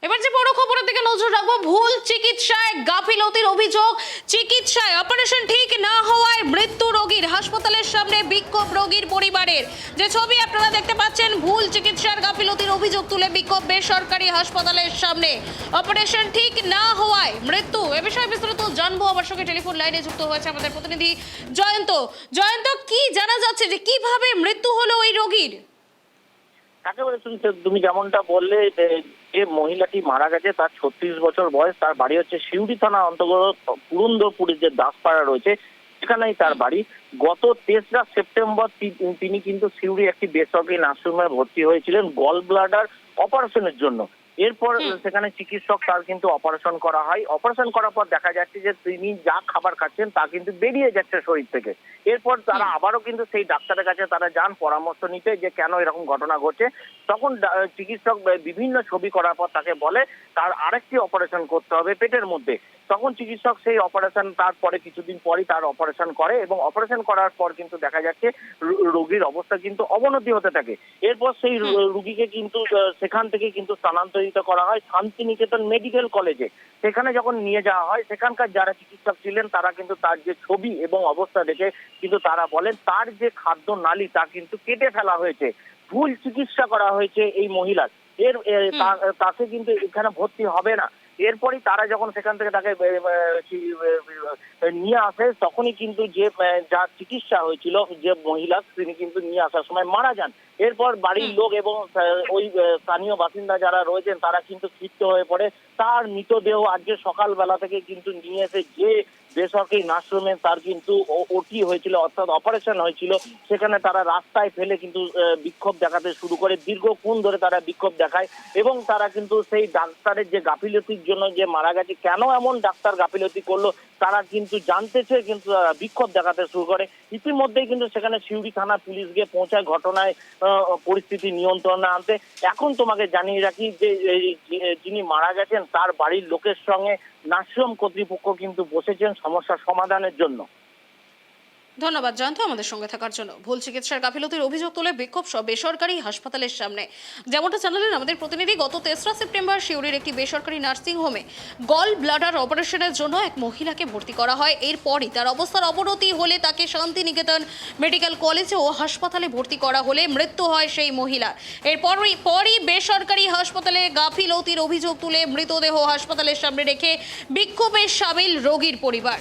এবার যে বড় খবরের দিকে নজর রাখবো, ভুল চিকিৎসায় গাফিলতির অভিযোগ। চিকিৎসায় অপারেশন ঠিক না হওয়ায় মৃত্যু রোগীর, হাসপাতালের সামনে বিক্ষোভ রোগীর পরিবারের। যে ছবি আপনারা দেখতে পাচ্ছেন, ভুল চিকিৎসার গাফিলতির অভিযোগ তুলে বিক্ষোভ বেসরকারি হাসপাতালের সামনে। অপারেশন ঠিক না হওয়ায় মৃত্যু। এ বিষয়ে বিস্তারিত জানবো, আমার সঙ্গে টেলিফোন লাইনে যুক্ত হয়েছে আমাদের প্রতিনিধি জয়ন্ত। জয়ন্ত, কি জানা যাচ্ছে যে কিভাবে মৃত্যু হলো ওই রোগীর? একেবারে তুমি যেমনটা বললে, যে মহিলাটি মারা গেছে তার 36 বছর বয়স। তার বাড়ি হচ্ছে সিউড়ি থানা অন্তর্গত পুরন্দরপুরের যে দাসপাড়া রয়েছে সেখানেই তার বাড়ি। গত 3রা সেপ্টেম্বর তিনি কিন্তু সিউড়ি একটি বেসরকারি নার্সিংহোমে ভর্তি হয়েছিলেন গল ব্লাডার অপারেশনের জন্য। এরপর সেখানে চিকিৎসক তার কিন্তু অপারেশন করা হয়। অপারেশন করার পর দেখা যাচ্ছে যে তিনি যা খাবার খাচ্ছেন তা কিন্তু বেরিয়ে যাচ্ছে শরীর থেকে। এরপর তারা আবারও কিন্তু সেই ডাক্তারের কাছে তারা যান পরামর্শ নিতে যে কেন এরকম ঘটনা ঘটছে। তখন চিকিৎসক বিভিন্ন ছবি করার পর তাকে বলে তার আরেকটি অপারেশন করতে হবে পেটের মধ্যে। তখন চিকিৎসক সেই অপারেশন, তারপরে কিছুদিন পরই তার অপারেশন করে এবং অপারেশন করার পর কিন্তু দেখা যাচ্ছে রোগীর অবস্থা কিন্তু অবনতি হতে থাকে। এরপর সেই রোগীকে কিন্তু সেখান থেকে কিন্তু স্থানান্তরিত করা হয় শান্তিনিকেতন মেডিকেল কলেজে। সেখানে যখন নিয়ে যাওয়া হয়, সেখানকার যারা চিকিৎসক ছিলেন তারা কিন্তু তার যে ছবি এবং অবস্থা দেখে কিন্তু তারা বলেন তার যে খাদ্য নালী তা কিন্তু কেটে ফেলা হয়েছে। ভুল চিকিৎসা করা হয়েছে এই মহিলার। তাকে কিন্তু এখানে ভর্তি হবে না। এরপরই তারা যখন সেখান থেকে তাকে নিয়ে আসে, তখনই কিন্তু যে যার চিকিৎসা হয়েছিল যে মহিলা, তিনি কিন্তু নিয়ে আসার সময় মারা যান। এরপর বাড়ির লোক এবং ওই স্থানীয় বাসিন্দা যারা রয়েছেন তারা কিন্তু ক্ষিপ্ত হয়ে পড়ে। তার মৃতদেহ আজকে সকালবেলা থেকে কিন্তু নিয়ে এসে যে বেসরকারি নার্সিংহোমে তার কিন্তু ওটি হয়েছিল, অর্থাৎ অপারেশন হয়েছিল, সেখানে তারা রাস্তায় ফেলে কিন্তু বিক্ষোভ দেখাতে শুরু করে। দীর্ঘক্ষণ ধরে তারা বিক্ষোভ দেখায় এবং তারা কিন্তু সেই ডাক্তারের যে গাফিলতির জন্য যে মারা গেছে, কেন এমন ডাক্তার গাফিলতি করলো তারা কিন্তু জানতে চেয়ে কিন্তু বিক্ষোভ দেখাতে শুরু করে। ইতিমধ্যেই কিন্তু সেখানে সিউড়ি থানা পুলিশ গিয়ে পৌঁছায় ঘটনায় পরিস্থিতি নিয়ন্ত্রণে আনতে। এখন তোমাকে জানিয়ে রাখি যে যিনি মারা গেছেন তার বাড়ির লোকের সঙ্গে নার্সিংহোম কর্তৃপক্ষ কিন্তু বসেছেন সমস্যার সমাধানের জন্য। ধন্যবাদ জয়ন্ত আমাদের সঙ্গে থাকার জন্য। ভুল চিকিৎসার গাফিলতির অভিযোগ তুলে বিক্ষোভ সব বেসরকারি হাসপাতালের সামনে। যেমনটা জানালেন আমাদের প্রতিনিধি, গত 3রা সেপ্টেম্বর সিউড়ির একটি বেসরকারি নার্সিং হোমে গল ব্লাডার অপারেশনের জন্য এক মহিলাকে ভর্তি করা হয়। এরপরই তার অবস্থার অবনতি হলে তাকে শান্তিনিকেতন মেডিকেল কলেজে ও হাসপাতালে ভর্তি করা হলে মৃত্যু হয় সেই মহিলার। এরপরই বেসরকারি হাসপাতালে গাফিলতির অভিযোগ তুলে মৃতদেহ হাসপাতালের সামনে রেখে বিক্ষোভে সামিল রোগীর পরিবার।